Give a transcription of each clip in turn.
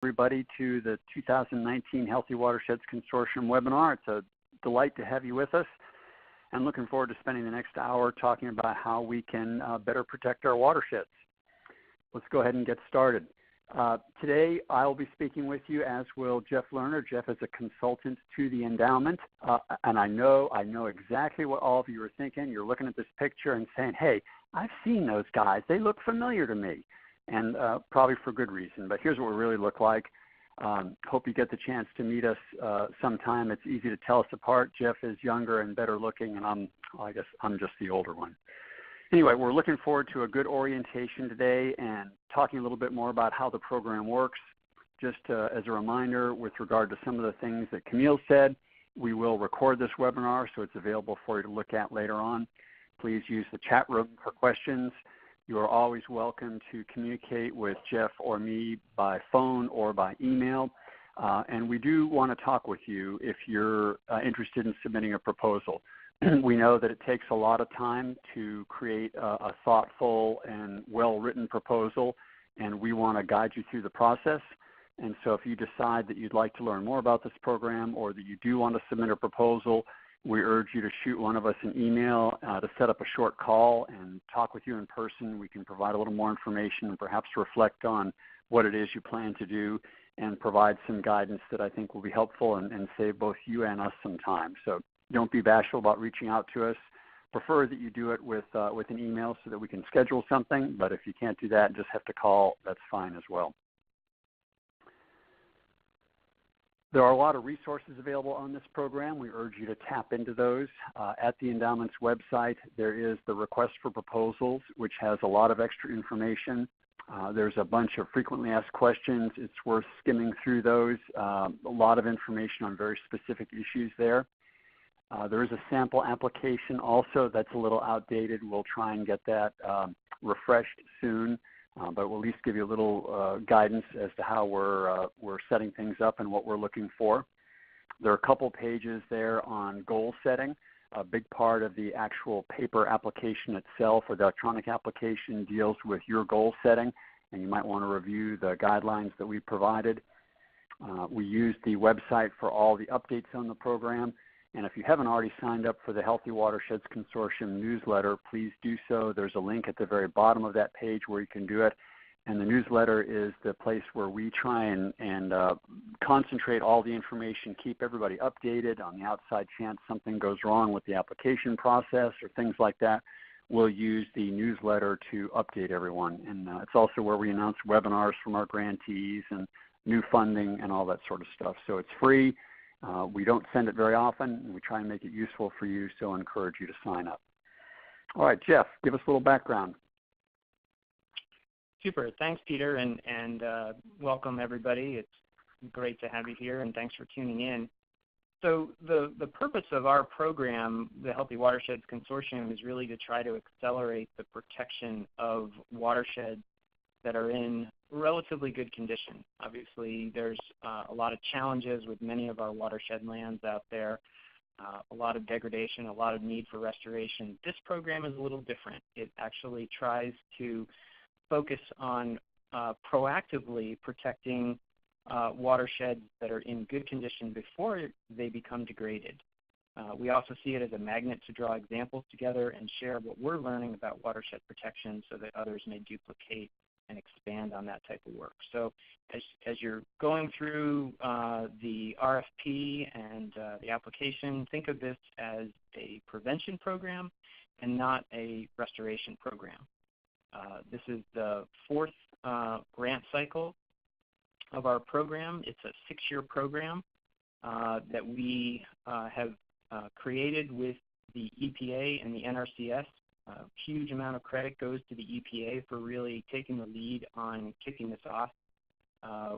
everybody to the 2019 Healthy Watersheds Consortium webinar. It's a delight to have you with us, and looking forward to spending the next hour talking about how we can better protect our watersheds. Let's go ahead and get started. Today I'll be speaking with you, as will Jeff Lerner. Jeff is a consultant to the Endowment, and I know exactly what all of you are thinking. You're looking at this picture and saying, hey, I've seen those guys. They look familiar to me, and probably for good reason. But here's what we really look like. Hope you get the chance to meet us sometime. It's easy to tell us apart. Jeff is younger and better looking, and I guess I'm just the older one. Anyway, we're looking forward to a good orientation today and talking a little bit more about how the program works. Just as a reminder, with regard to some of the things that Camille said, we will record this webinar, so it's available for you to look at later on. Please use the chat room for questions. You are always welcome to communicate with Jeff or me by phone or by email. And we do want to talk with you if you're interested in submitting a proposal. We know that it takes a lot of time to create a thoughtful and well-written proposal, and we want to guide you through the process. And so if you decide that you'd like to learn more about this program or that you do want to submit a proposal, we urge you to shoot one of us an email to set up a short call and talk with you in person. We can provide a little more information and perhaps reflect on what it is you plan to do and provide some guidance that I think will be helpful and save both you and us some time. So don't be bashful about reaching out to us. Prefer that you do it with an email so that we can schedule something, but if you can't do that and just have to call, that's fine as well. There are a lot of resources available on this program. We urge you to tap into those. At the Endowment's website, there is the request for proposals, which has a lot of extra information. There's a bunch of frequently asked questions. It's worth skimming through those. A lot of information on very specific issues there. There is a sample application also that's a little outdated. We'll try and get that refreshed soon. But we'll at least give you a little guidance as to how we're setting things up and what we're looking for. There are a couple pages there on goal setting. A big part of the actual paper application itself, or the electronic application, deals with your goal setting, and you might want to review the guidelines that we provided. We use the website for all the updates on the program. And if you haven't already signed up for the Healthy Watersheds Consortium newsletter, please do so. There's a link at the very bottom of that page where you can do it. And the newsletter is the place where we try and concentrate all the information, keep everybody updated. On the outside chance something goes wrong with the application process or things like that, we'll use the newsletter to update everyone. And it's also where we announce webinars from our grantees and new funding and all that sort of stuff. So it's free. We don't send it very often, and we try and make it useful for you, so I encourage you to sign up. All right, Jeff, give us a little background. Super. Thanks, Peter, and welcome, everybody. It's great to have you here, and thanks for tuning in. So the purpose of our program, the Healthy Watersheds Consortium, is really to try to accelerate the protection of watersheds that are in relatively good condition. Obviously, there's a lot of challenges with many of our watershed lands out there, a lot of degradation, a lot of need for restoration. This program is a little different. It actually tries to focus on proactively protecting watersheds that are in good condition before they become degraded. We also see it as a magnet to draw examples together and share what we're learning about watershed protection so that others may duplicate and expand on that type of work. So as you're going through the RFP and the application, think of this as a prevention program and not a restoration program. This is the fourth grant cycle of our program. It's a 6-year program that we have created with the EPA and the NRCS. A huge amount of credit goes to the EPA for really taking the lead on kicking this off.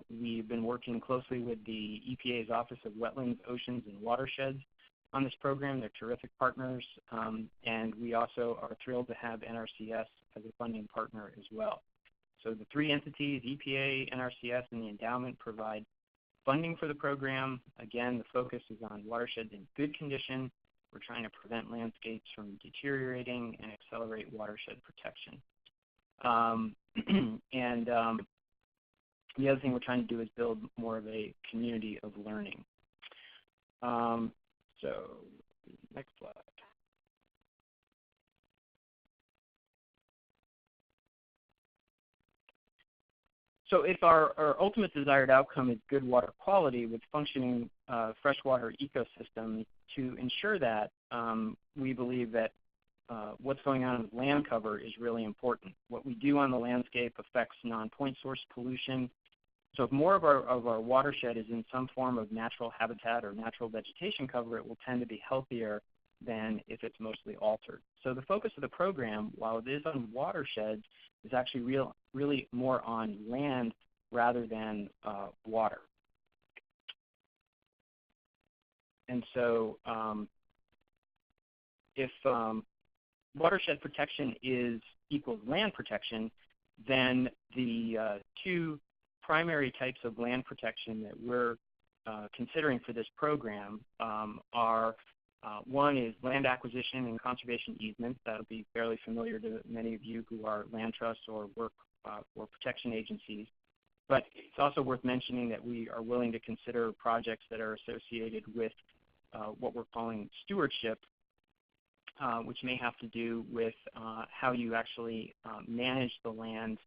We've been working closely with the EPA's Office of Wetlands, Oceans, and Watersheds on this program. They're terrific partners, and we also are thrilled to have NRCS as a funding partner as well. So the three entities, EPA, NRCS, and the Endowment, provide funding for the program. Again, the focus is on watersheds in good condition. We're trying to prevent landscapes from deteriorating and accelerate watershed protection. The other thing we're trying to do is build more of a community of learning. So next slide. So if our ultimate desired outcome is good water quality with functioning freshwater ecosystems, to ensure that, we believe that what's going on with land cover is really important. What we do on the landscape affects non-point source pollution. So if more of our watershed is in some form of natural habitat or natural vegetation cover, it will tend to be healthier than if it's mostly altered. So the focus of the program, while it is on watersheds, is actually really more on land rather than water. And so if watershed protection equals land protection, then the two primary types of land protection that we're considering for this program are one is land acquisition and conservation easements. That'll be fairly familiar to many of you who are land trusts or work for protection agencies. But it's also worth mentioning that we are willing to consider projects that are associated with what we're calling stewardship, which may have to do with how you actually manage the land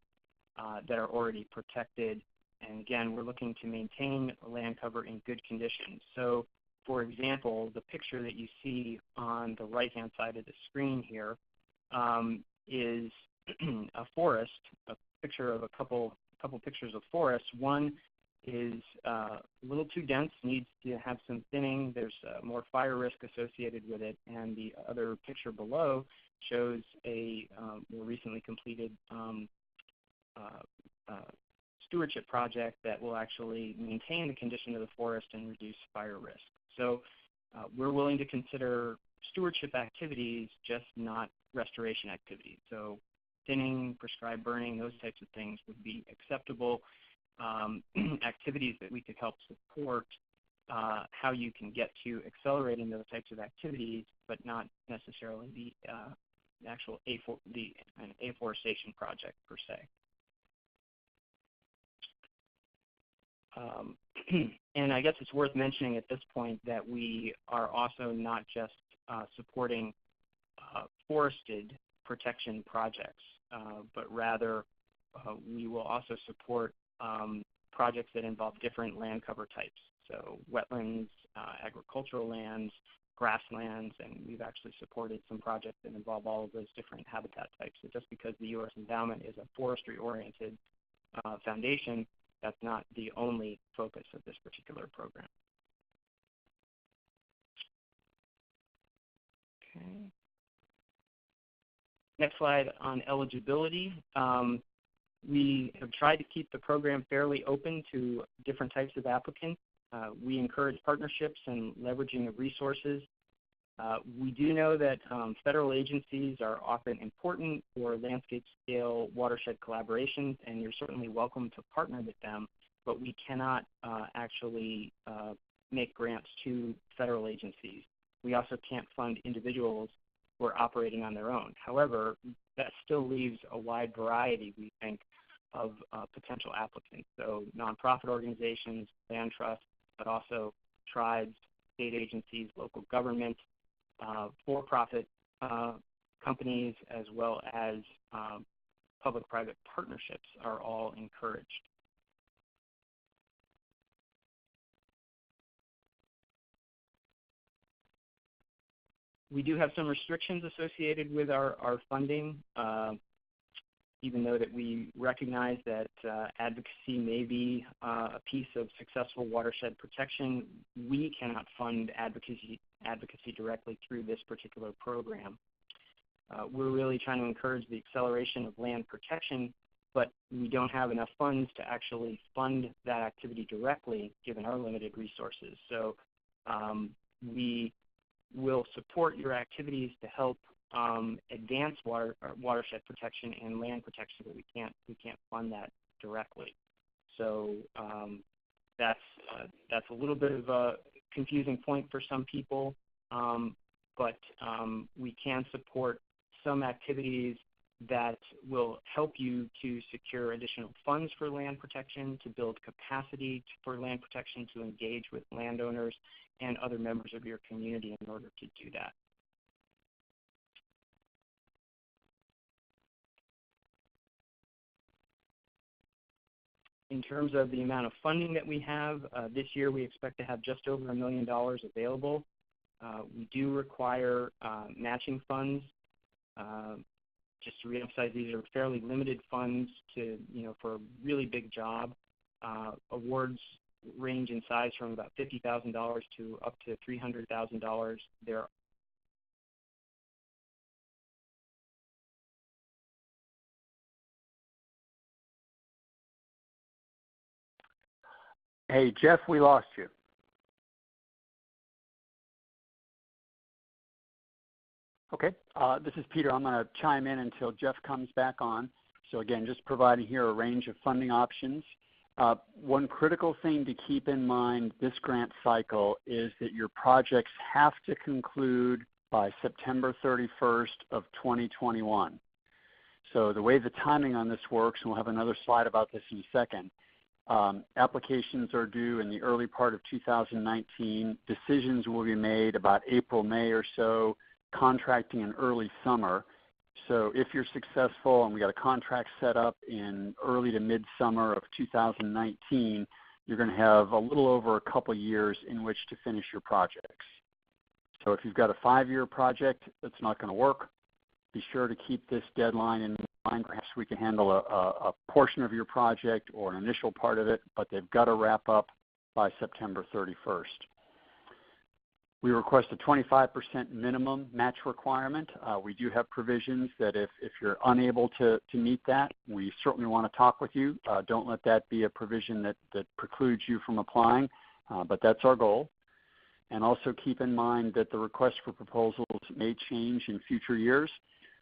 that are already protected. And again, we're looking to maintain land cover in good condition. So, for example, the picture that you see on the right-hand side of the screen here is a forest, a picture of a couple pictures of forests. One is a little too dense, needs to have some thinning. There's more fire risk associated with it. And the other picture below shows a more recently completed stewardship project that will actually maintain the condition of the forest and reduce fire risk. So we're willing to consider stewardship activities, just not restoration activities. So thinning, prescribed burning, those types of things would be acceptable activities that we could help support how you can get to accelerating those types of activities, but not necessarily the actual afforestation project per se. And I guess it's worth mentioning at this point that we are also not just supporting forested protection projects, but rather we will also support projects that involve different land cover types. So wetlands, agricultural lands, grasslands, and we've actually supported some projects that involve all of those different habitat types. So just because the U.S. Endowment is a forestry-oriented foundation, that's not the only focus of this particular program. Okay. Next slide on eligibility. We have tried to keep the program fairly open to different types of applicants. We encourage partnerships and leveraging of resources. We do know that federal agencies are often important for landscape-scale watershed collaborations, and you're certainly welcome to partner with them, but we cannot actually make grants to federal agencies. We also can't fund individuals who are operating on their own. However, that still leaves a wide variety, we think, of potential applicants. So nonprofit organizations, land trusts, but also tribes, state agencies, local government, for-profit companies, as well as public-private partnerships are all encouraged. We do have some restrictions associated with our funding, even though that we recognize that advocacy may be a piece of successful watershed protection. We cannot fund advocacy directly through this particular program. We're really trying to encourage the acceleration of land protection, but we don't have enough funds to actually fund that activity directly given our limited resources. So we will support your activities to help advance watershed protection and land protection, but we can't fund that directly. So that's a little bit of a confusing point for some people, but we can support some activities that will help you to secure additional funds for land protection, to build capacity for land protection, to engage with landowners and other members of your community in order to do that. In terms of the amount of funding that we have, this year we expect to have just over $1 million available. We do require matching funds. Just to reemphasize, these are fairly limited funds to, for a really big job. Awards range in size from about $50,000 to up to $300,000. There Hey, Jeff, we lost you. Okay, this is Peter. I'm going to chime in until Jeff comes back on. So again, just providing here a range of funding options. One critical thing to keep in mind this grant cycle is that your projects have to conclude by September 31st of 2021. So the way the timing on this works, and we'll have another slide about this in a second, applications are due in the early part of 2019. Decisions will be made about April, May or so, contracting in early summer. So if you're successful and we got a contract set up in early to mid-summer of 2019, you're going to have a little over a couple years in which to finish your projects. So if you've got a 5-year project, that's not going to work. Be sure to keep this deadline in mind. Perhaps we can handle a portion of your project or an initial part of it, but they've got to wrap up by September 31st. We request a 25% minimum match requirement. We do have provisions that if you're unable to meet that, we certainly want to talk with you. Don't let that be a provision that precludes you from applying, but that's our goal. And also keep in mind that the request for proposals may change in future years.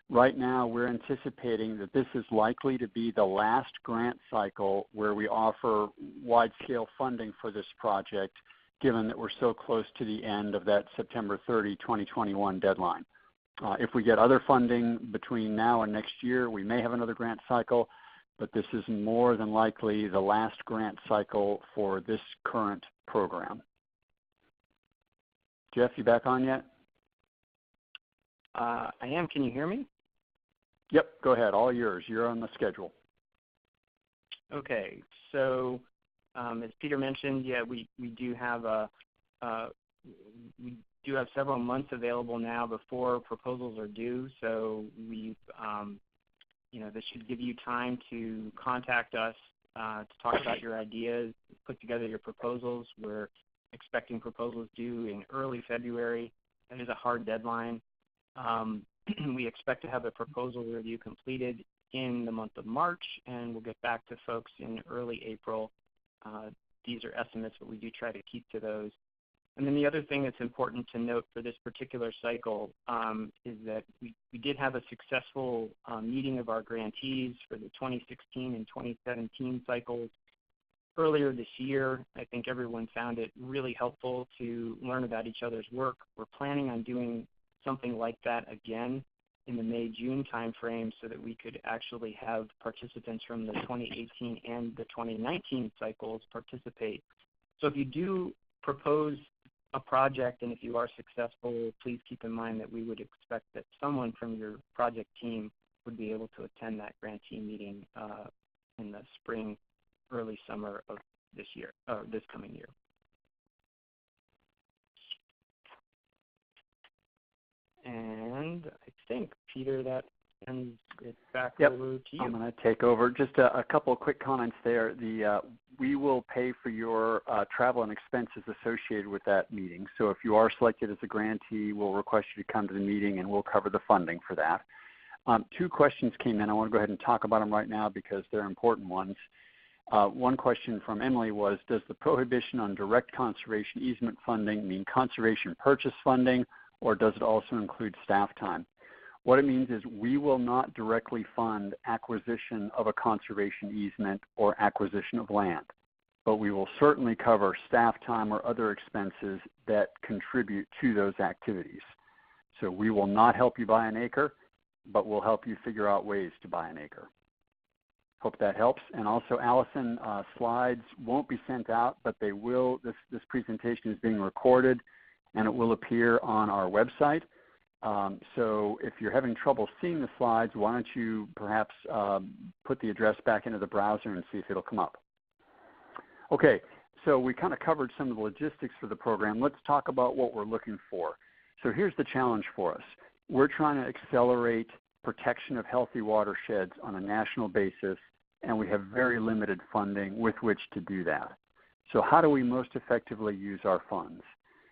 Right now, we're anticipating that this is likely to be the last grant cycle where we offer wide-scale funding for this project, given that we're so close to the end of that September 30, 2021 deadline. If we get other funding between now and next year, we may have another grant cycle, but this is more than likely the last grant cycle for this current program. Jeff, you back on yet? I am. Can you hear me? Yep, go ahead. All yours. You're on the schedule. Okay. So as Peter mentioned, yeah, we do have several months available now before proposals are due. So we, this should give you time to contact us to talk about your ideas, put together your proposals. We're expecting proposals due in early February. That is a hard deadline. We expect to have a proposal review completed in the month of March, and we'll get back to folks in early April. These are estimates, but we do try to keep to those. And then the other thing that's important to note for this particular cycle is that we did have a successful meeting of our grantees for the 2016 and 2017 cycles earlier this year. I think everyone found it really helpful to learn about each other's work. We're planning on doing something like that again in the May-June timeframe so that we could actually have participants from the 2018 and the 2019 cycles participate. So if you do propose a project and if you are successful, please keep in mind that we would expect that someone from your project team would be able to attend that grantee meeting in the spring, early summer of this year, this coming year. And I think, Peter, that ends it back over to you. I'm going to take over. Just a couple of quick comments there. We will pay for your travel and expenses associated with that meeting. So if you are selected as a grantee, we'll request you to come to the meeting and we'll cover the funding for that. 2 questions came in. I want to go ahead and talk about them right now because they're important ones. One question from Emily was, does the prohibition on direct conservation easement funding mean conservation purchase funding, or does it also include staff time? What it means is we will not directly fund acquisition of a conservation easement or acquisition of land, but we will certainly cover staff time or other expenses that contribute to those activities. So we will not help you buy an acre. but we'll help you figure out ways to buy an acre. Hope that helps. And also, Allison, slides won't be sent out, but they will. This presentation is being recorded, and it will appear on our website. So if you're having trouble seeing the slides, why don't you perhaps put the address back into the browser and see if it'll come up. Okay, so we kind of covered some of the logistics for the program. Let's talk about what we're looking for. So here's the challenge for us. We're trying to accelerate protection of healthy watersheds on a national basis, and we have very limited funding with which to do that. So how do we most effectively use our funds?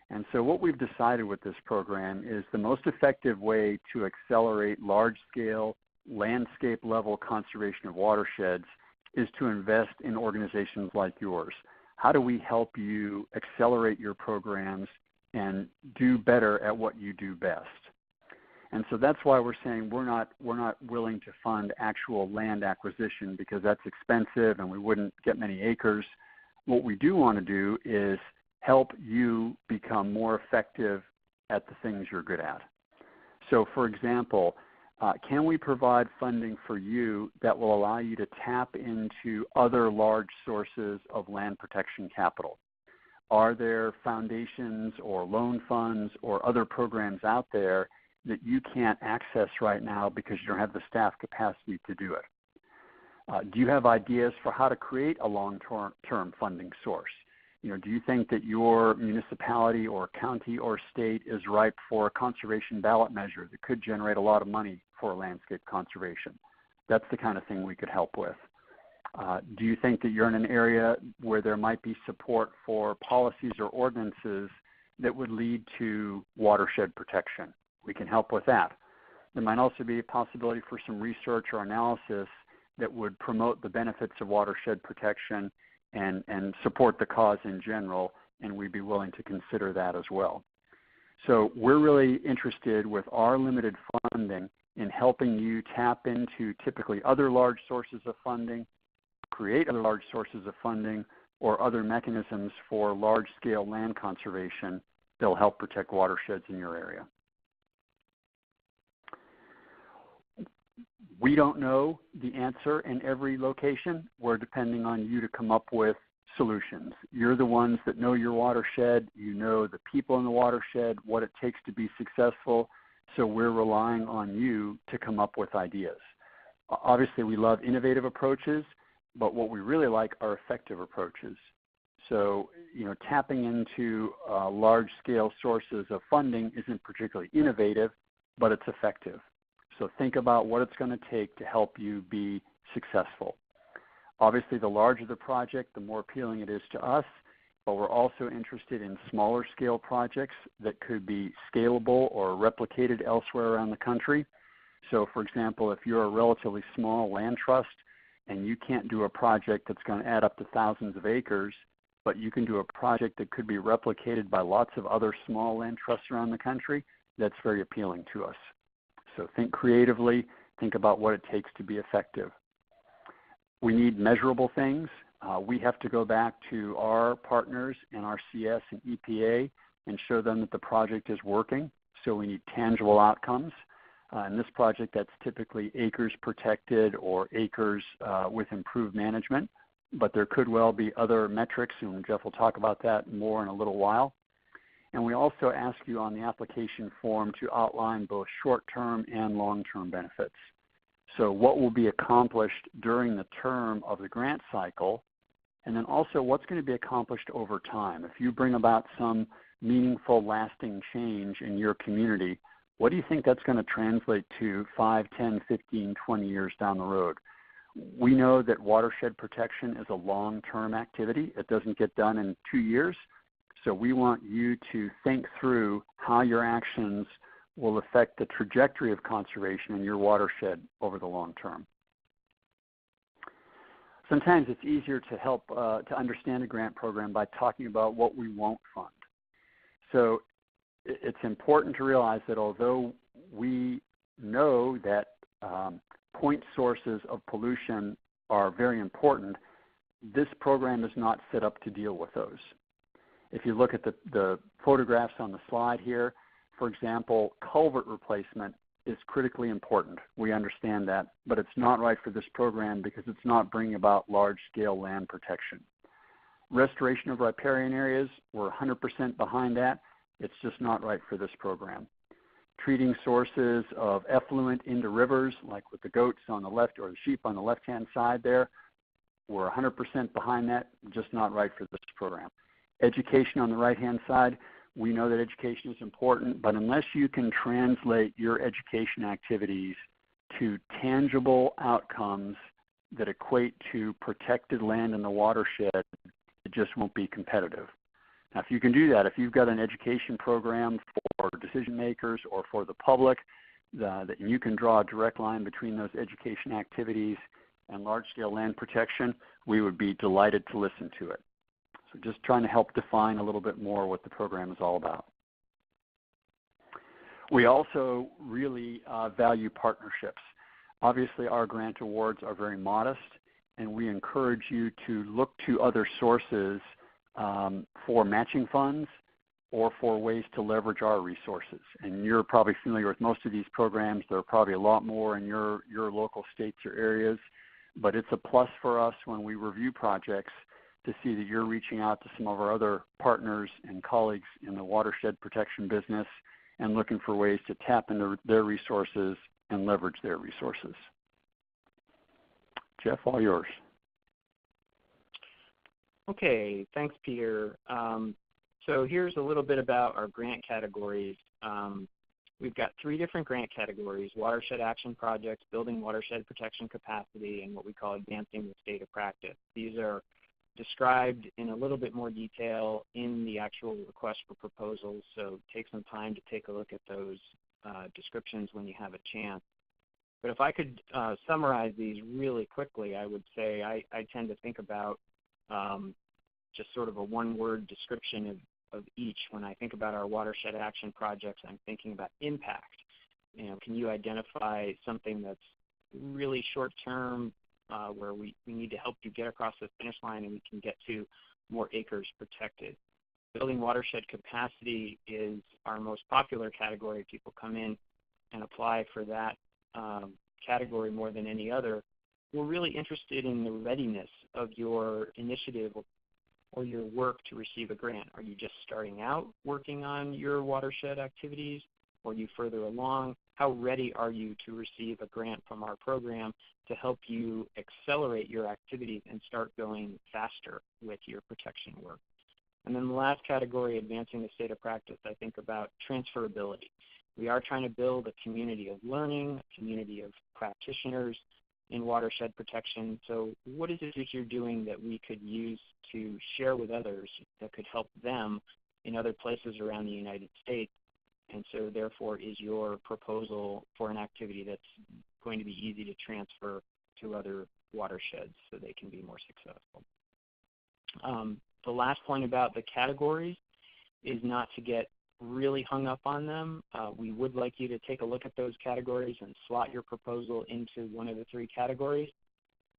And so what we've decided with this program is the most effective way to accelerate large-scale, landscape-level conservation of watersheds is to invest in organizations like yours. How do we help you accelerate your programs and do better at what you do best? And so that's why we're saying we're not willing to fund actual land acquisition because that's expensive and we wouldn't get many acres. What we do want to do is help you become more effective at the things you're good at. So for example, can we provide funding for you that will allow you to tap into other large sources of land protection capital? Are there foundations or loan funds or other programs out there that you can't access right now because you don't have the staff capacity to do it? Do you have ideas for how to create a long-term funding source? Do you think that your municipality or county or state is ripe for a conservation ballot measure that could generate a lot of money for landscape conservation? That's the kind of thing we could help with. Do you think that you're in an area where there might be support for policies or ordinances that would lead to watershed protection? We can help with that. There might also be a possibility for some research or analysis that would promote the benefits of watershed protection and support the cause in general, and we'd be willing to consider that as well. So we're really interested with our limited funding in helping you tap into typically other large sources of funding, create other large sources of funding, or other mechanisms for large-scale land conservation that will help protect watersheds in your area. We don't know the answer in every location. We're depending on you to come up with solutions. You're the ones that know your watershed. You know the people in the watershed, what it takes to be successful. So we're relying on you to come up with ideas. Obviously, we love innovative approaches, but what we really like are effective approaches. So, tapping into large-scale sources of funding isn't particularly innovative, but it's effective. So think about what it's going to take to help you be successful. Obviously, the larger the project, the more appealing it is to us, but we're also interested in smaller scale projects that could be scalable or replicated elsewhere around the country. So for example, if you're a relatively small land trust and you can't do a project that's going to add up to thousands of acres, but you can do a project that could be replicated by lots of other small land trusts around the country, that's very appealing to us. So think creatively, think about what it takes to be effective. We need measurable things. We have to go back to our partners in RCS and EPA and show them that the project is working. So we need tangible outcomes. In this project, that's typically acres protected or acres with improved management. But there could well be other metrics, and Jeff will talk about that more in a little while. And we also ask you on the application form to outline both short-term and long-term benefits. So what will be accomplished during the term of the grant cycle, and then also what's going to be accomplished over time. If you bring about some meaningful, lasting change in your community, what do you think that's going to translate to 5, 10, 15, 20 years down the road? We know that watershed protection is a long-term activity. It doesn't get done in 2 years. So we want you to think through how your actions will affect the trajectory of conservation in your watershed over the long term. Sometimes it's easier to help to understand a grant program by talking about what we won't fund. So it's important to realize that although we know that point sources of pollution are very important, this program is not set up to deal with those. If you look at the photographs on the slide here, for example, culvert replacement is critically important. We understand that, but it's not right for this program because it's not bringing about large-scale land protection. Restoration of riparian areas, we're 100% behind that. It's just not right for this program. Treating sources of effluent into rivers, like with the goats on the left or the sheep on the left-hand side there, we're 100% behind that, just not right for this program. Education on the right-hand side, we know that education is important, but unless you can translate your education activities to tangible outcomes that equate to protected land in the watershed, it just won't be competitive. Now, if you can do that, if you've got an education program for decision makers or for the public, that you can draw a direct line between those education activities and large-scale land protection, we would be delighted to listen to it. So just trying to help define a little bit more what the program is all about. We also really value partnerships. Obviously, our grant awards are very modest, and we encourage you to look to other sources for matching funds or for ways to leverage our resources. And you're probably familiar with most of these programs. There are probably a lot more in your local states or areas, but it's a plus for us when we review projects to see that you're reaching out to some of our other partners and colleagues in the watershed protection business and looking for ways to tap into their resources and leverage their resources. Jeff, all yours. Okay, thanks, Peter. So here's a little bit about our grant categories. We've got 3 different grant categories: watershed action projects, building watershed protection capacity, and what we call advancing the state of practice. These are described in a little bit more detail in the actual request for proposals, so take some time to take a look at those descriptions when you have a chance. But if I could summarize these really quickly, I would say I tend to think about just sort of a one-word description of each. When I think about our watershed action projects, I'm thinking about impact. You know, can you identify something that's really short-term, where we need to help you get across the finish line and we can get to more acres protected? Building watershed capacity is our most popular category. People come in and apply for that category more than any other. We're really interested in the readiness of your initiative or your work to receive a grant. Are you just starting out working on your watershed activities, or are you further along? How ready are you to receive a grant from our program to help you accelerate your activities and start going faster with your protection work? And then the last category, advancing the state of practice, I think about transferability. We are trying to build a community of learning, a community of practitioners in watershed protection. So what is it that you're doing that we could use to share with others that could help them in other places around the United States? And so therefore is your proposal for an activity that's going to be easy to transfer to other watersheds so they can be more successful. The last point about the categories is not to get really hung up on them. We would like you to take a look at those categories and slot your proposal into one of the 3 categories.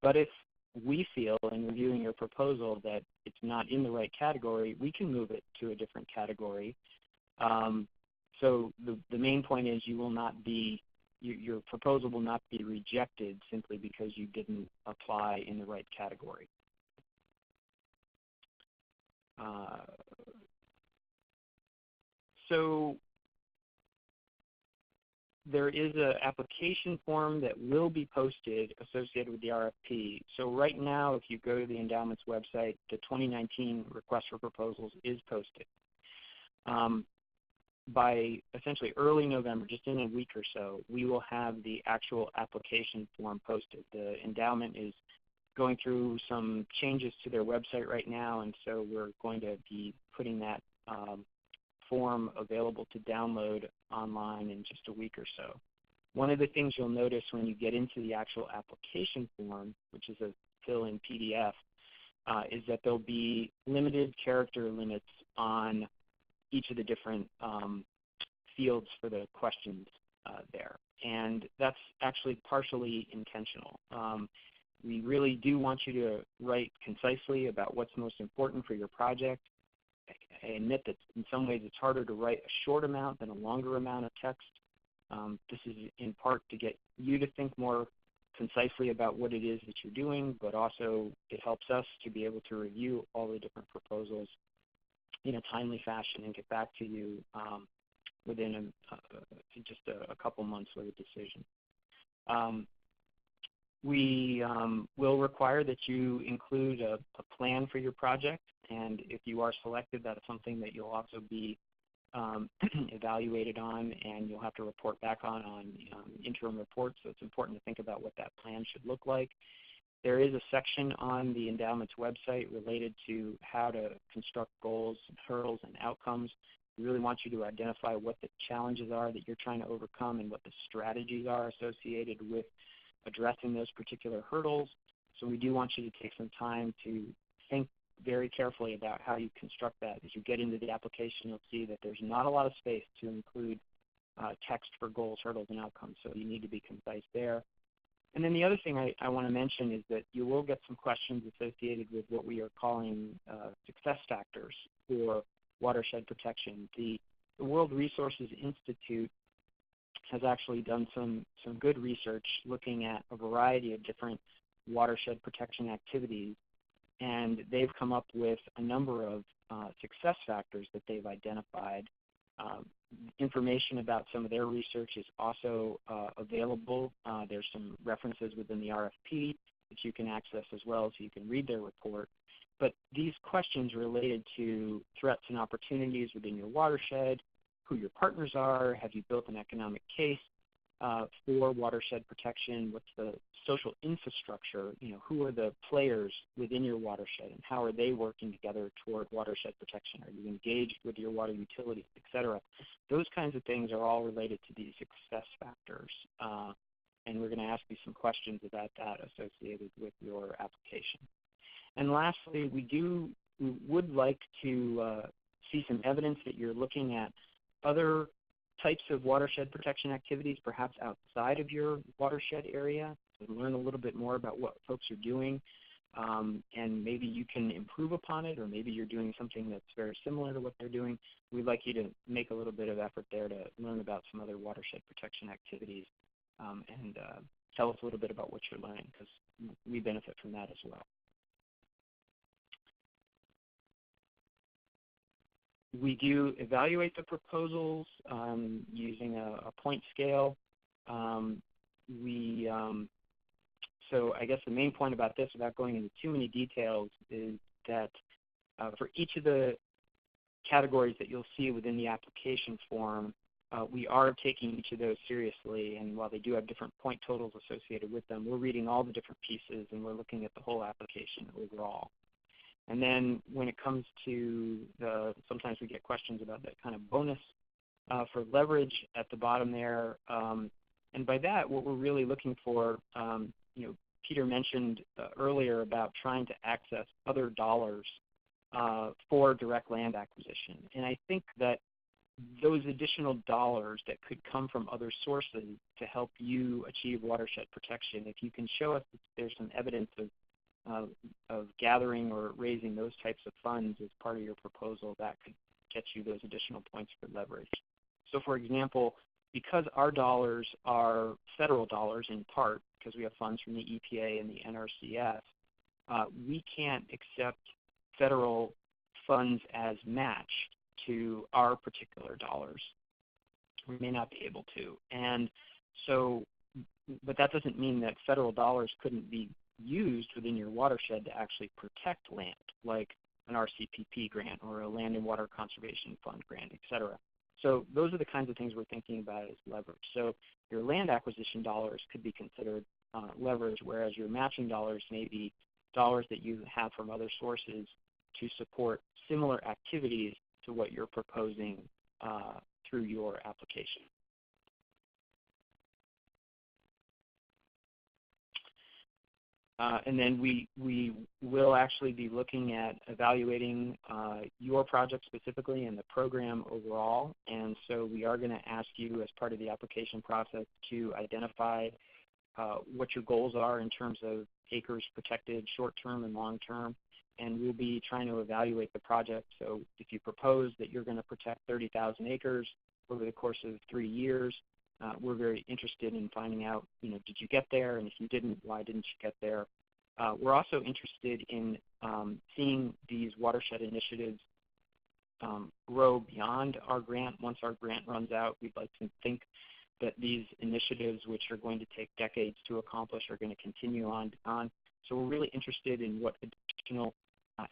But if we feel in reviewing your proposal that it's not in the right category, we can move it to a different category. So the main point is you will not be, your proposal will not be rejected simply because you didn't apply in the right category. So there is an application form that will be posted associated with the RFP. So right now, if you go to the Endowment's website, the 2019 request for proposals is posted. By essentially early November, just in a week or so, we will have the actual application form posted. The Endowment is going through some changes to their website right now, and so we're going to be putting that form available to download online in just a week or so. One of the things you'll notice when you get into the actual application form, which is a fill-in PDF, is that there'll be limited character limits on each of the different fields for the questions there. And that's actually partially intentional. We really do want you to write concisely about what's most important for your project. I admit that in some ways it's harder to write a short amount than a longer amount of text, This is in part to get you to think more concisely about what it is that you're doing, but also it helps us to be able to review all the different proposals in a timely fashion and get back to you within just a couple months with a decision. We will require that you include a plan for your project, and if you are selected, that is something that you'll also be evaluated on, and you'll have to report back on interim reports. So it's important to think about what that plan should look like. There is a section on the Endowment's website related to how to construct goals, hurdles, and outcomes. We really want you to identify what the challenges are that you're trying to overcome and what the strategies are associated with addressing those particular hurdles. So we do want you to take some time to think very carefully about how you construct that. As you get into the application, you'll see that there's not a lot of space to include text for goals, hurdles, and outcomes, so you need to be concise there. And then the other thing I want to mention is that you will get some questions associated with what we are calling success factors for watershed protection. The World Resources Institute has actually done some good research looking at a variety of different watershed protection activities, and they've come up with a number of success factors that they've identified. Information about some of their research is also available. There's some references within the RFP that you can access as well, so you can read their report. But these questions related to threats and opportunities within your watershed, who your partners are, have you built an economic case for watershed protection, what's the social infrastructure, who are the players within your watershed and how are they working together toward watershed protection, are you engaged with your water utilities, et cetera. Those kinds of things are all related to these success factors, and we're going to ask you some questions about that associated with your application. And lastly, we would like to see some evidence that you're looking at other types of watershed protection activities, perhaps outside of your watershed area, to learn a little bit more about what folks are doing, and maybe you can improve upon it, or maybe you're doing something that's very similar to what they're doing. We'd like you to make a little bit of effort there to learn about some other watershed protection activities, and tell us a little bit about what you're learning, because we benefit from that as well. We do evaluate the proposals using a point scale. So I guess the main point about this, without going into too many details, is that for each of the categories that you'll see within the application form, we are taking each of those seriously, and while they do have different point totals associated with them, we're reading all the different pieces and we're looking at the whole application overall. And then when it comes to sometimes we get questions about that kind of bonus for leverage at the bottom there. And by that, what we're really looking for, Peter mentioned earlier about trying to access other dollars for direct land acquisition. And I think that those additional dollars that could come from other sources to help you achieve watershed protection, if you can show us that there's some evidence of gathering or raising those types of funds as part of your proposal, that could get you those additional points for leverage. So for example, because our dollars are federal dollars in part, because we have funds from the EPA and the NRCS, we can't accept federal funds as match to our particular dollars. We may not be able to. And so, but that doesn't mean that federal dollars couldn't be used within your watershed to actually protect land, like an RCPP grant or a Land and Water Conservation Fund grant, et cetera. So those are the kinds of things we're thinking about as leverage. So your land acquisition dollars could be considered leverage, whereas your matching dollars may be dollars that you have from other sources to support similar activities to what you're proposing through your application. And then we will actually be looking at evaluating your project specifically and the program overall. And so we are going to ask you as part of the application process to identify what your goals are in terms of acres protected short-term and long-term. And we'll be trying to evaluate the project. So if you propose that you're going to protect 30,000 acres over the course of 3 years, we're very interested in finding out, did you get there? And if you didn't, why didn't you get there? We're also interested in seeing these watershed initiatives grow beyond our grant. Once our grant runs out, we'd like to think that these initiatives, which are going to take decades to accomplish, are going to continue on. So we're really interested in what additional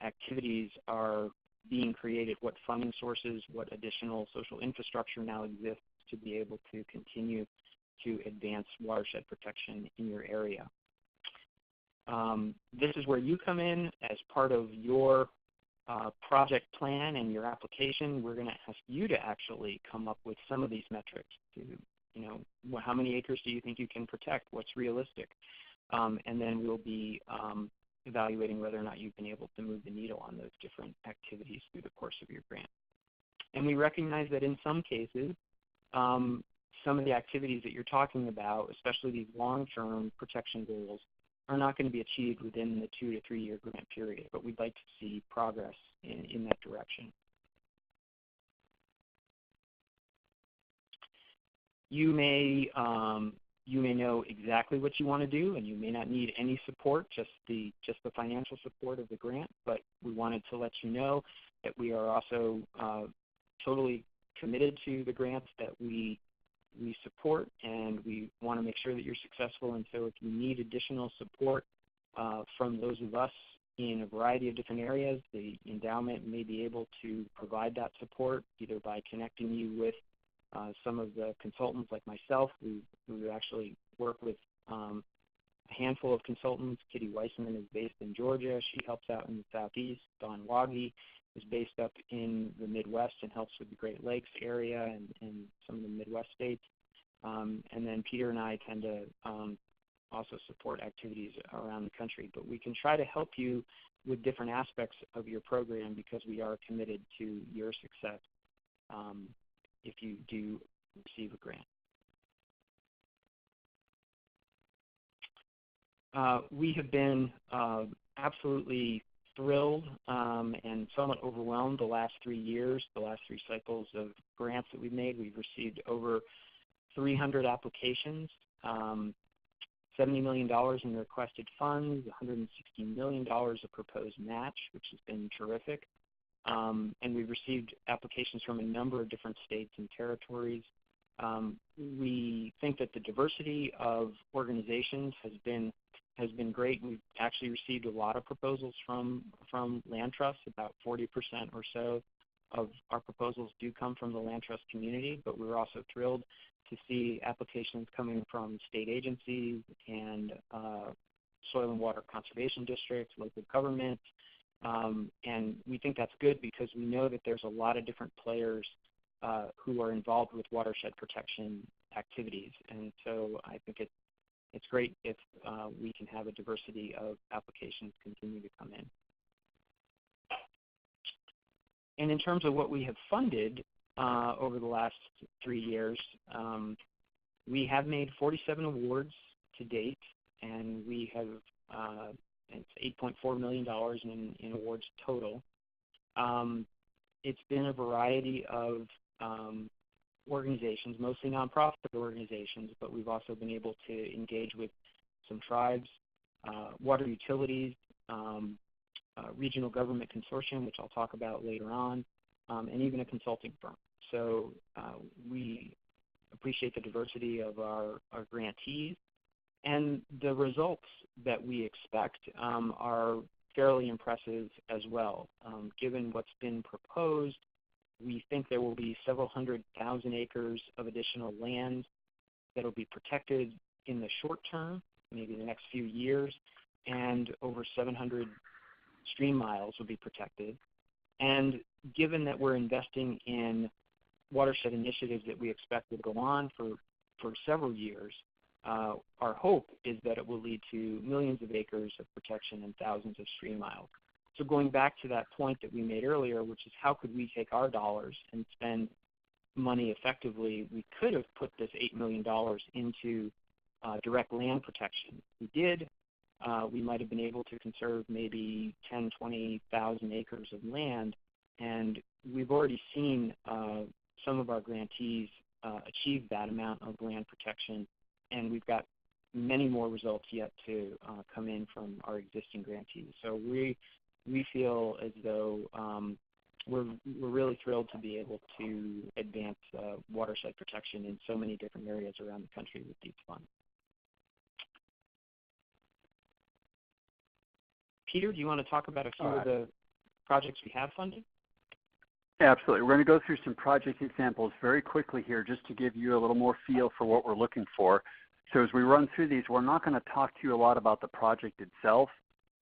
activities are being created, what funding sources, what additional social infrastructure now exists to be able to continue to advance watershed protection in your area. This is where you come in as part of your project plan and your application. We're going to ask you to actually come up with some of these metrics to, how many acres do you think you can protect? What's realistic? And then we'll be evaluating whether or not you've been able to move the needle on those different activities through the course of your grant. And we recognize that in some cases, some of the activities that you're talking about, especially these long-term protection goals, are not going to be achieved within the 2 to 3 year grant period, but we'd like to see progress in that direction. You may know exactly what you want to do, and you may not need any support, just the financial support of the grant, but we wanted to let you know that we are also totally committed to the grants that we support, and we want to make sure that you're successful. And so if you need additional support from those of us in a variety of different areas, the endowment may be able to provide that support either by connecting you with some of the consultants like myself who actually work with a handful of consultants. Kitty Weissman is based in Georgia. She helps out in the Southeast. Don Waggy is based up in the Midwest and helps with the Great Lakes area and some of the Midwest states. And then Peter and I tend to also support activities around the country. But we can try to help you with different aspects of your program because we are committed to your success if you do receive a grant. We have been absolutely thrilled and somewhat overwhelmed the last 3 years, the last 3 cycles of grants that we've made. We've received over 300 applications, $70 million in requested funds, $160 million of proposed match, which has been terrific. And we've received applications from a number of different states and territories. We think that the diversity of organizations has been great. We've actually received a lot of proposals from land trusts. About 40% or so of our proposals do come from the land trust community, but we're also thrilled to see applications coming from state agencies and soil and water conservation districts, local governments, and we think that's good because we know that there's a lot of different players who are involved with watershed protection activities, and so I think it's great if we can have a diversity of applications continue to come in. And in terms of what we have funded over the last 3 years, we have made 47 awards to date, and we have it's $8.4 million in awards total. It's been a variety of organizations, mostly nonprofit organizations, but we've also been able to engage with some tribes, water utilities, regional government consortium, which I'll talk about later on, and even a consulting firm. So we appreciate the diversity of our grantees, and the results that we expect are fairly impressive as well. Given what's been proposed, we think there will be several 100,000 acres of additional land that will be protected in the short term, maybe the next few years, and over 700 stream miles will be protected. And given that we're investing in watershed initiatives that we expect will go on for several years, our hope is that it will lead to millions of acres of protection and thousands of stream miles. So going back to that point that we made earlier, which is how could we take our dollars and spend money effectively, we could have put this $8 million into direct land protection. We did. We might have been able to conserve maybe 10, 20,000 acres of land, and we've already seen some of our grantees achieved that amount of land protection, and we've got many more results yet to come in from our existing grantees. So we feel as though we're really thrilled to be able to advance watershed protection in so many different areas around the country with these funds. Peter, do you want to talk about a few of the projects we have funded? Absolutely. We're going to go through some project examples very quickly here just to give you a little more feel for what we're looking for. So as we run through these, we're not going to talk to you a lot about the project itself,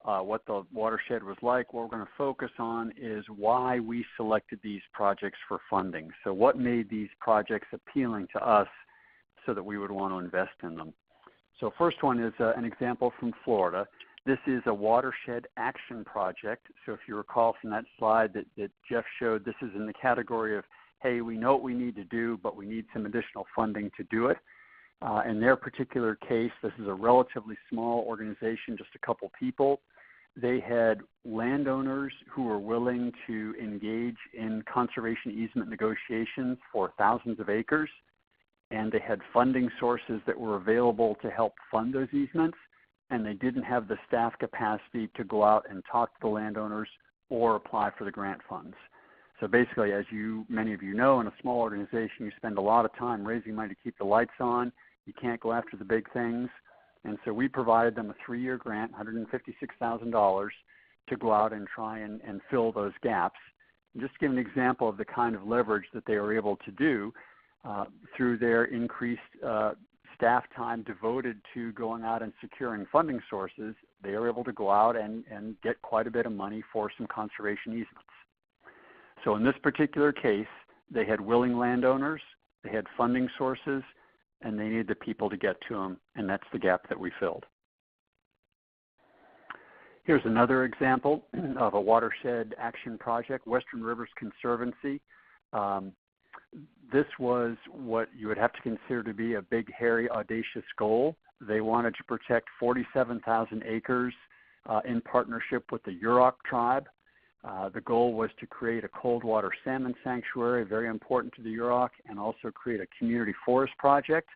what the watershed was like. What we're going to focus on is why we selected these projects for funding. So what made these projects appealing to us so that we would want to invest in them. So first one is an example from Florida. This is a watershed action project. So if you recall from that slide that Jeff showed, this is in the category of, hey, we know what we need to do, but we need some additional funding to do it. In their particular case, this is a relatively small organization, just a couple people. They had landowners who were willing to engage in conservation easement negotiations for thousands of acres, and they had funding sources that were available to help fund those easements, and they didn't have the staff capacity to go out and talk to the landowners or apply for the grant funds. So basically, as many of you know, in a small organization, you spend a lot of time raising money to keep the lights on. You can't go after the big things. And so we provided them a 3-year grant, $156,000, to go out and try and fill those gaps. And just to give an example of the kind of leverage that they were able to do through their increased staff time devoted to going out and securing funding sources, they were able to go out and get quite a bit of money for some conservation easements. So in this particular case, they had willing landowners, they had funding sources, and they needed the people to get to them, and that's the gap that we filled. Here's another example of a watershed action project, Western Rivers Conservancy. This was what you would have to consider to be a big, hairy, audacious goal. They wanted to protect 47,000 acres in partnership with the Yurok tribe. The goal was to create a cold water salmon sanctuary, very important to the Yurok, and also create a community forest project.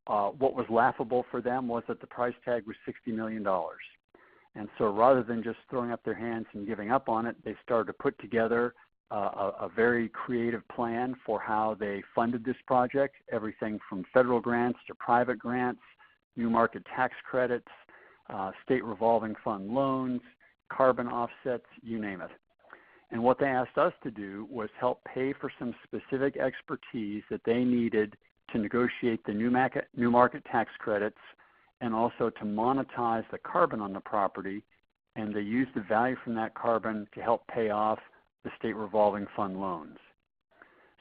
What was laughable for them was that the price tag was $60 million. And so rather than just throwing up their hands and giving up on it, they started to put together a very creative plan for how they funded this project, everything from federal grants to private grants, new market tax credits, state revolving fund loans, carbon offsets, you name it. And what they asked us to do was help pay for some specific expertise that they needed to negotiate the new market tax credits and also to monetize the carbon on the property, and they used the value from that carbon to help pay off the state revolving fund loans.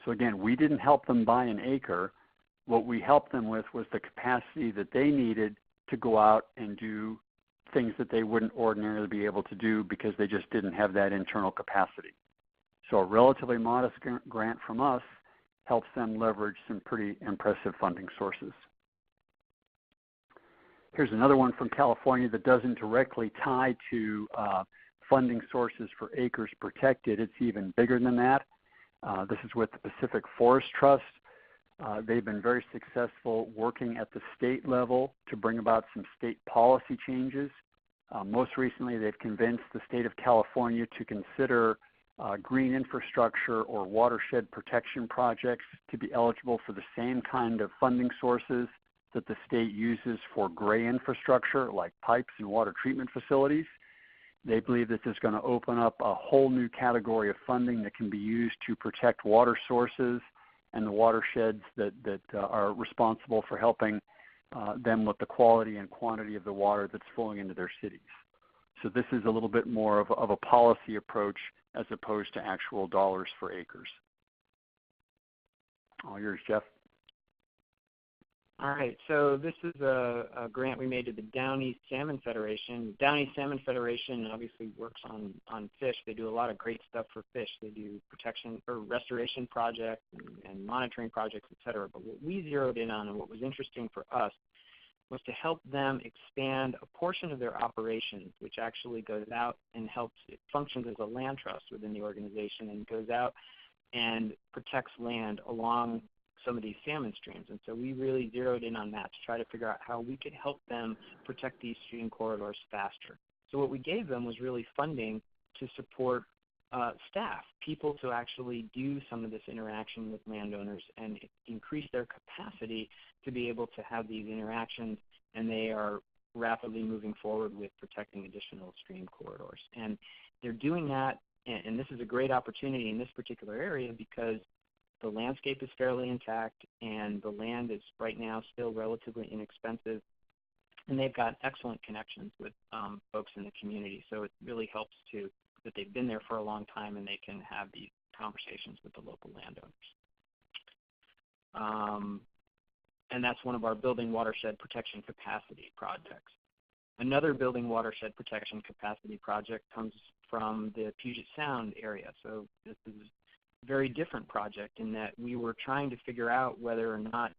So again, we didn't help them buy an acre. What we helped them with was the capacity that they needed to go out and do things that they wouldn't ordinarily be able to do because they just didn't have that internal capacity. So a relatively modest grant from us helps them leverage some pretty impressive funding sources. Here's another one from California that doesn't directly tie to funding sources for acres protected. It's even bigger than that. This is with the Pacific Forest Trust. They've been very successful working at the state level to bring about some state policy changes. Most recently, they've convinced the state of California to consider green infrastructure or watershed protection projects to be eligible for the same kind of funding sources that the state uses for gray infrastructure like pipes and water treatment facilities. They believe that this is going to open up a whole new category of funding that can be used to protect water sources and the watersheds that are responsible for helping them with the quality and quantity of the water that's flowing into their cities. So this is a little bit more of a policy approach as opposed to actual dollars for acres. All yours, Jeff. All right, so this is a grant we made to the Down East Salmon Federation. Down East Salmon Federation obviously works on fish. They do a lot of great stuff for fish. They do protection or restoration projects and monitoring projects, et cetera. But what we zeroed in on and what was interesting for us was to help them expand a portion of their operations, which actually goes out and helps, it functions as a land trust within the organization and goes out and protects land along some of these salmon streams. And so we really zeroed in on that to try to figure out how we could help them protect these stream corridors faster. So what we gave them was really funding to support staff, people to actually do some of this interaction with landowners and increase their capacity to be able to have these interactions, and they are rapidly moving forward with protecting additional stream corridors. And they're doing that, and this is a great opportunity in this particular area because the landscape is fairly intact and the land is right now still relatively inexpensive, and they've got excellent connections with folks in the community. So it really helps that they've been there for a long time and they can have these conversations with the local landowners. And that's one of our building watershed protection capacity projects. Another building watershed protection capacity project comes from the Puget Sound area. So this is a very different project in that we were trying to figure out whether or not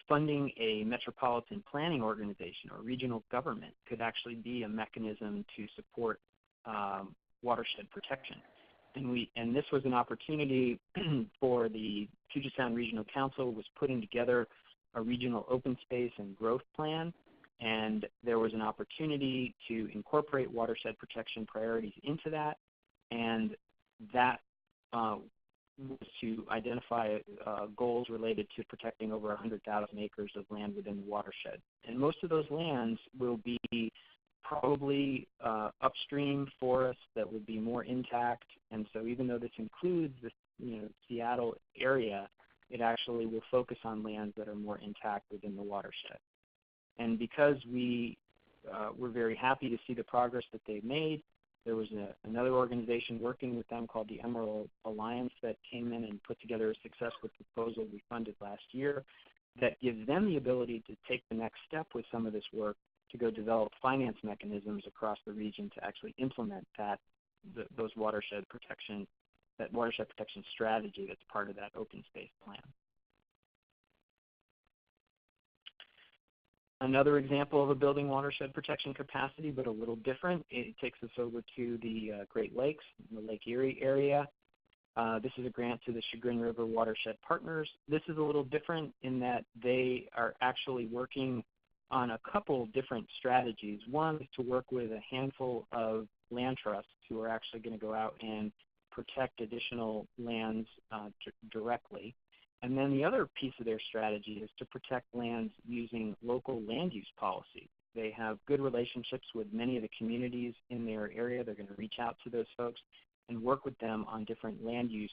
funding a metropolitan planning organization or regional government could actually be a mechanism to support watershed protection. And this was an opportunity for the Puget Sound Regional Council was putting together a regional open space and growth plan, and there was an opportunity to incorporate watershed protection priorities into that, and that was to identify goals related to protecting over 100,000 acres of land within the watershed. And most of those lands will be probably upstream forests that would be more intact. And so even though this includes the Seattle area, it actually will focus on lands that are more intact within the watershed. And because we're very happy to see the progress that they've made, there was another organization working with them called the Emerald Alliance that came in and put together a successful proposal we funded last year that gives them the ability to take the next step with some of this work to go develop finance mechanisms across the region to actually implement those watershed protection strategy that's part of that open space plan. Another example of a building watershed protection capacity, but a little different, it takes us over to the Great Lakes, the Lake Erie area. This is a grant to the Chagrin River Watershed Partners. This is a little different in that they are actually working on a couple different strategies. One is to work with a handful of land trusts who are actually going to go out and protect additional lands directly. And then the other piece of their strategy is to protect lands using local land use policy. They have good relationships with many of the communities in their area. They're going to reach out to those folks and work with them on different land use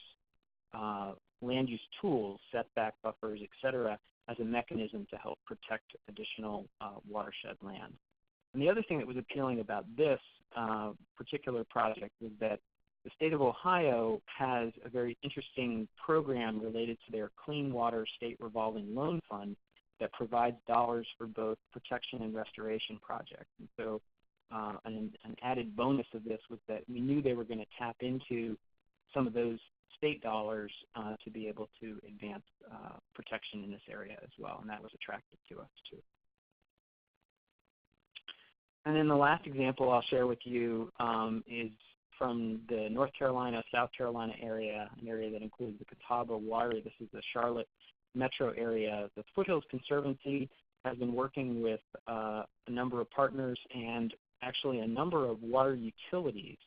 tools, setback buffers, et cetera, as a mechanism to help protect additional watershed land. And the other thing that was appealing about this particular project was that the state of Ohio has a very interesting program related to their Clean Water State Revolving Loan Fund that provides dollars for both protection and restoration projects. And so an added bonus of this was that we knew they were going to tap into some of those state dollars to be able to advance protection in this area as well, and that was attractive to us too. And then the last example I'll share with you is from the North Carolina, South Carolina area, an area that includes the Catawba Water. This is the Charlotte metro area. The Foothills Conservancy has been working with a number of partners and actually a number of water utilities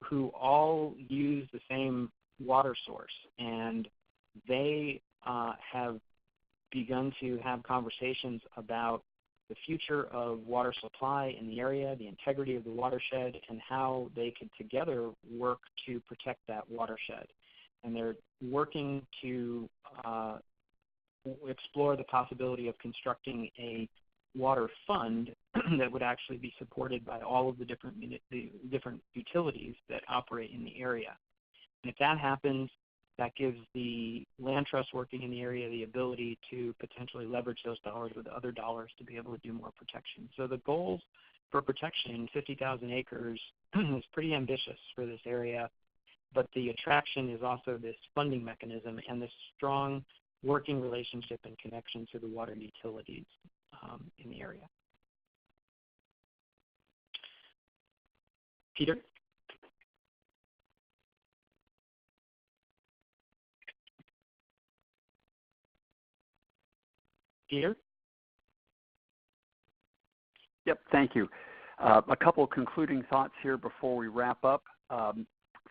who all use the same water source. And they have begun to have conversations about the future of water supply in the area, the integrity of the watershed, and how they could together work to protect that watershed. And they're working to explore the possibility of constructing a water fund that would actually be supported by all of the different utilities that operate in the area. And if that happens, that gives the land trust working in the area the ability to potentially leverage those dollars with other dollars to be able to do more protection. So the goals for protection, 50,000 acres, is pretty ambitious for this area, but the attraction is also this funding mechanism and this strong working relationship and connection to the water utilities in the area. Peter? Peter? Yep, thank you. A couple concluding thoughts here before we wrap up.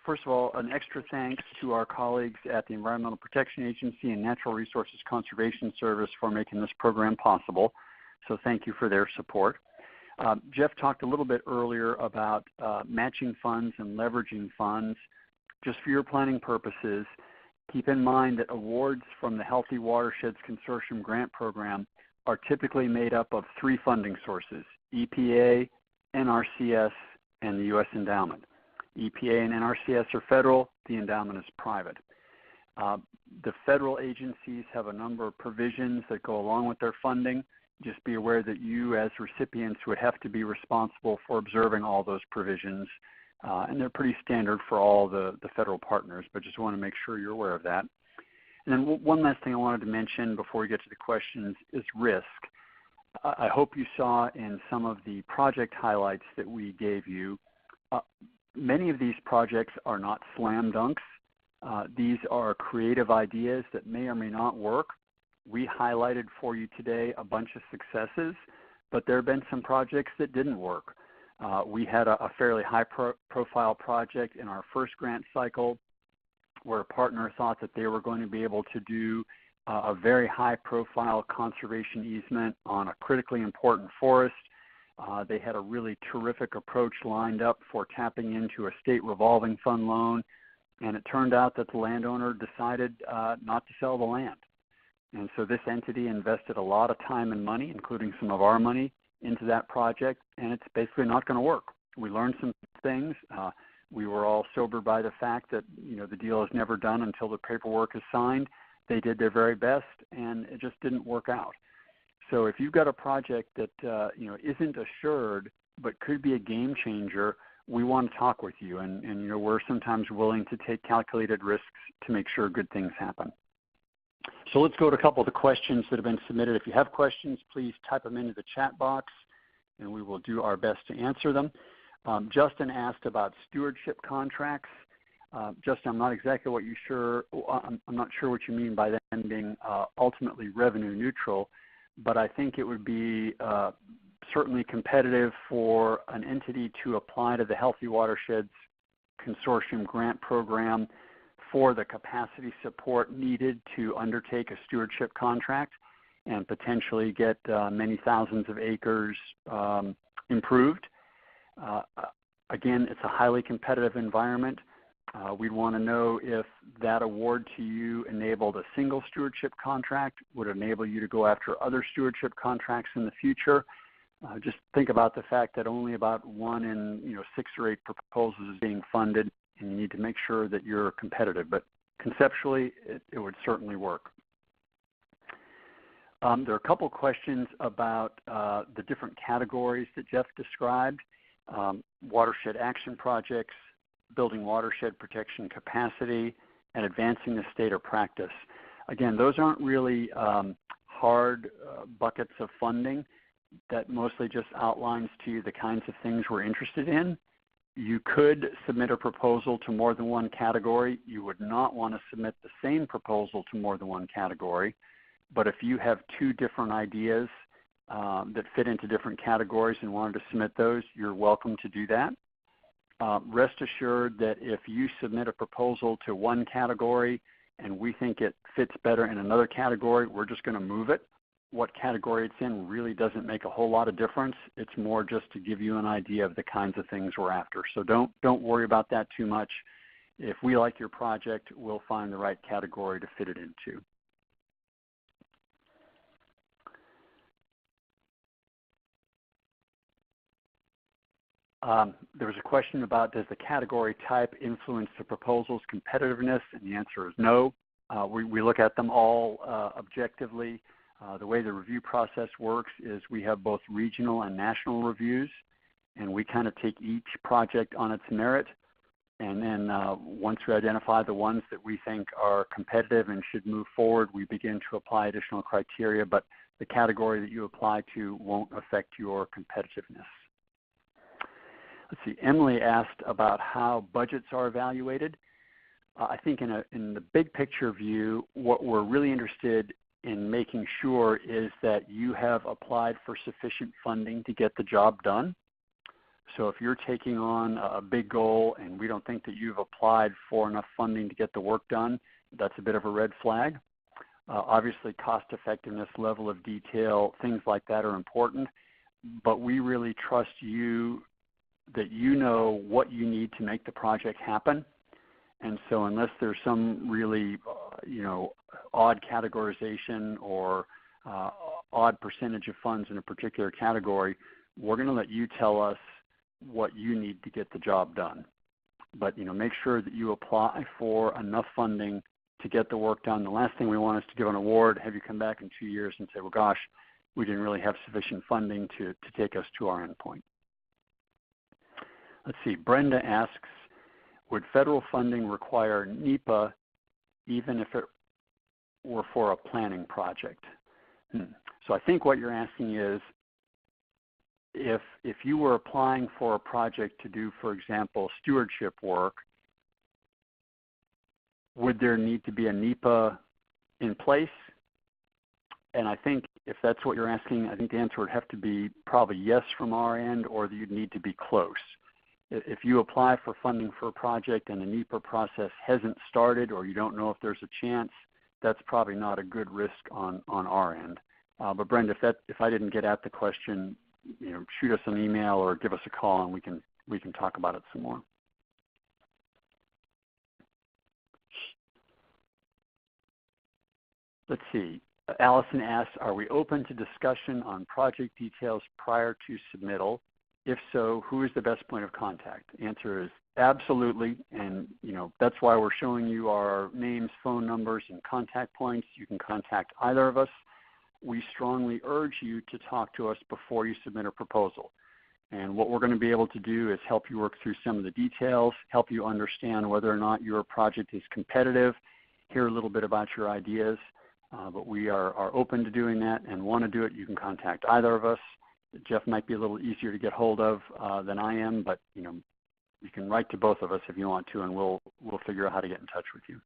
First of all, an extra thanks to our colleagues at the Environmental Protection Agency and Natural Resources Conservation Service for making this program possible. So thank you for their support. Jeff talked a little bit earlier about matching funds and leveraging funds. Just for your planning purposes, keep in mind that awards from the Healthy Watersheds Consortium Grant Program are typically made up of three funding sources: EPA, NRCS, and the U.S. Endowment. EPA and NRCS are federal, the endowment is private. The federal agencies have a number of provisions that go along with their funding. Just be aware that you as recipients would have to be responsible for observing all those provisions, and they're pretty standard for all the federal partners, but just want to make sure you're aware of that. And then one last thing I wanted to mention before we get to the questions is risk. I hope you saw in some of the project highlights that we gave you, many of these projects are not slam dunks. These are creative ideas that may or may not work. We highlighted for you today a bunch of successes, but there have been some projects that didn't work. We had a fairly high-profile project in our first grant cycle where a partner thought that they were going to be able to do a very high-profile conservation easement on a critically important forest. They had a really terrific approach lined up for tapping into a state revolving fund loan, and it turned out that the landowner decided not to sell the land. And so this entity invested a lot of time and money, including some of our money, into that project, and it's basically not going to work. We learned some things. We were all sobered by the fact that the deal is never done until the paperwork is signed. They did their very best, and it just didn't work out. So if you've got a project that isn't assured but could be a game changer, we want to talk with you, and we're sometimes willing to take calculated risks to make sure good things happen. So let's go to a couple of the questions that have been submitted. If you have questions, please type them into the chat box, and we will do our best to answer them. Justin asked about stewardship contracts. Justin, I'm not exactly I'm not sure what you mean by them being ultimately revenue neutral, but I think it would be certainly competitive for an entity to apply to the Healthy Watersheds Consortium Grant Program for the capacity support needed to undertake a stewardship contract and potentially get many thousands of acres improved. Again, it's a highly competitive environment. We'd want to know if that award to you enabled a single stewardship contract, would enable you to go after other stewardship contracts in the future. Just think about the fact that only about 1 in 6 or 8 proposals is being funded, and you need to make sure that you're competitive. But conceptually, it would certainly work. There are a couple questions about the different categories that Jeff described: watershed action projects, building watershed protection capacity, and advancing the state of practice. Again, those aren't really hard buckets of funding. That mostly just outlines to you the kinds of things we're interested in. You could submit a proposal to more than one category. You would not want to submit the same proposal to more than one category. But if you have 2 different ideas that fit into different categories and wanted to submit those, you're welcome to do that. Rest assured that if you submit a proposal to one category and we think it fits better in another category, we're just going to move it. What category it's in really doesn't make a whole lot of difference. It's more just to give you an idea of the kinds of things we're after. So don't worry about that too much. If we like your project, we'll find the right category to fit it into. There was a question about, does the category type influence the proposal's competitiveness? And the answer is no. We look at them all objectively. The way the review process works is we have both regional and national reviews, and we kind of take each project on its merit. And then once we identify the ones that we think are competitive and should move forward, we begin to apply additional criteria, but the category that you apply to won't affect your competitiveness. Let's see, Emily asked about how budgets are evaluated. I think in the big picture view, what we're really interested in making sure is that you have applied for sufficient funding to get the job done. So if you're taking on a big goal and we don't think that you've applied for enough funding to get the work done, that's a bit of a red flag. Obviously, cost effectiveness, level of detail, things like that are important, but we really trust you that you know what you need to make the project happen. And so unless there's some really, odd categorization or odd percentage of funds in a particular category, we're going to let you tell us what you need to get the job done. But, make sure that you apply for enough funding to get the work done. The last thing we want is to give an award, have you come back in 2 years and say, well, gosh, we didn't really have sufficient funding to take us to our endpoint. Let's see, Brenda asks, would federal funding require NEPA even if it were for a planning project? So I think what you're asking is, if you were applying for a project to do, for example, stewardship work, would there need to be a NEPA in place? And I think if that's what you're asking, I think the answer would have to be probably yes from our end, or that you'd need to be close. If you apply for funding for a project and the NEPA process hasn't started, or you don't know if there's a chance, that's probably not a good risk on our end. But Brenda, if I didn't get at the question, shoot us an email or give us a call and we can talk about it some more. Let's see. Allison asks, are we open to discussion on project details prior to submittal? If so, who is the best point of contact? The answer is absolutely, and that's why we're showing you our names, phone numbers, and contact points. You can contact either of us. We strongly urge you to talk to us before you submit a proposal. And what we're going to be able to do is help you work through some of the details, help you understand whether or not your project is competitive, hear a little bit about your ideas. But we are open to doing that and want to do it. You can contact either of us. Jeff might be a little easier to get hold of than I am, but you can write to both of us if you want to, and we'll figure out how to get in touch with you.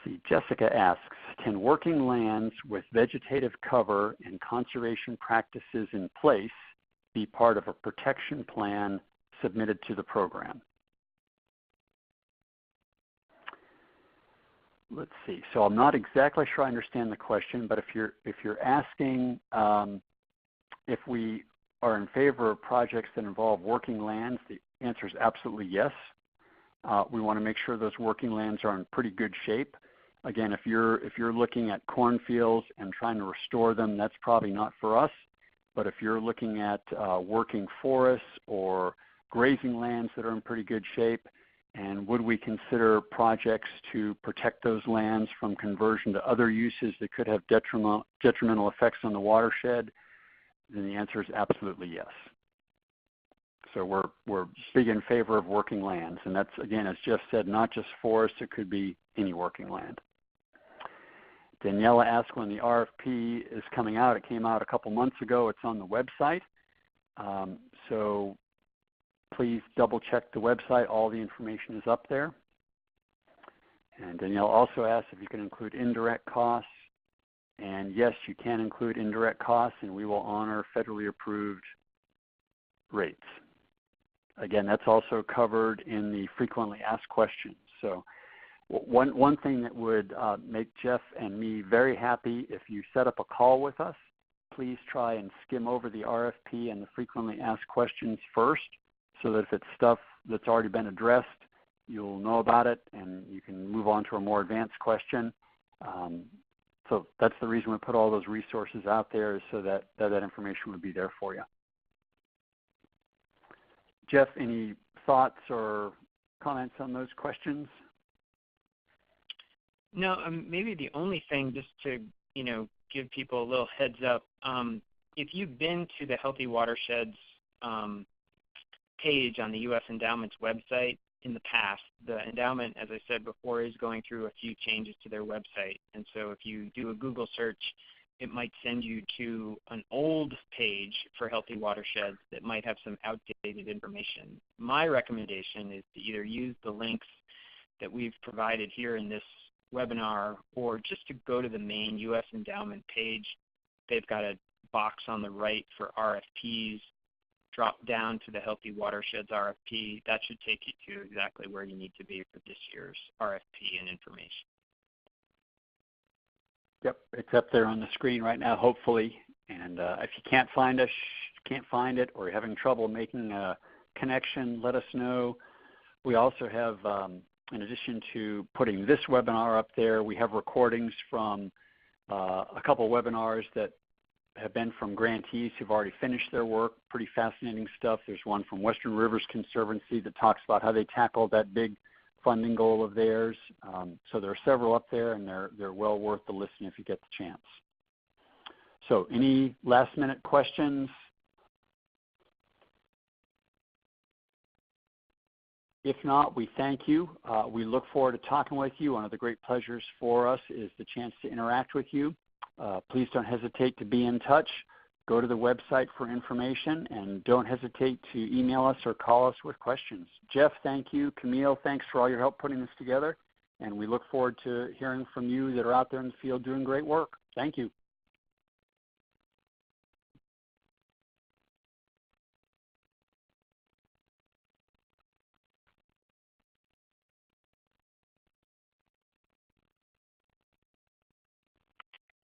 See, Jessica asks, can working lands with vegetative cover and conservation practices in place be part of a protection plan submitted to the program? Let's see. So I'm not exactly sure I understand the question, but if you're asking if we are in favor of projects that involve working lands, the answer is absolutely yes. We want to make sure those working lands are in pretty good shape. Again, if you're looking at cornfields and trying to restore them, that's probably not for us. But if you're looking at working forests or grazing lands that are in pretty good shape, and would we consider projects to protect those lands from conversion to other uses that could have detrimental effects on the watershed, then the answer is absolutely yes. So we're big in favor of working lands, and that's, again, as Jeff said, not just forests, it could be any working land. Daniela asked when the RFP is coming out. It came out a couple months ago. It's on the website. So please double check the website. All the information is up there. And Danielle also asked if you can include indirect costs. And yes, you can include indirect costs, and we will honor federally approved rates. Again, that's also covered in the frequently asked questions. So one thing that would make Jeff and me very happy, if you set up a call with us, please try and skim over the RFP and the frequently asked questions first, so that if it's stuff that's already been addressed, you'll know about it and you can move on to a more advanced question. So that's the reason we put all those resources out there, is so that information would be there for you. Jeff, any thoughts or comments on those questions? No, maybe the only thing, just to give people a little heads up, if you've been to the Healthy Watersheds page on the U.S. Endowment's website in the past, the Endowment, as I said before, is going through a few changes to their website. And so if you do a Google search, it might send you to an old page for Healthy Watersheds that might have some outdated information. My recommendation is to either use the links that we've provided here in this webinar, or just to go to the main U.S. Endowment page. They've got a box on the right for RFPs. Drop down to the Healthy Watersheds RFP. That should take you to exactly where you need to be for this year's RFP and information. Yep, it's up there on the screen right now, hopefully. And if you can't find us, can't find it, or you're having trouble making a connection, let us know. We also have, in addition to putting this webinar up there, we have recordings from a couple webinars that have been from grantees who've already finished their work. Pretty fascinating stuff. There's one from Western Rivers Conservancy that talks about how they tackled that big funding goal of theirs. So there are several up there, and they're well worth the listen if you get the chance. So any last-minute questions? If not, we thank you. We look forward to talking with you. One of the great pleasures for us is the chance to interact with you. Please don't hesitate to be in touch. Go to the website for information, and don't hesitate to email us or call us with questions. Jeff, thank you. Camille, thanks for all your help putting this together, and we look forward to hearing from you that are out there in the field doing great work. Thank you.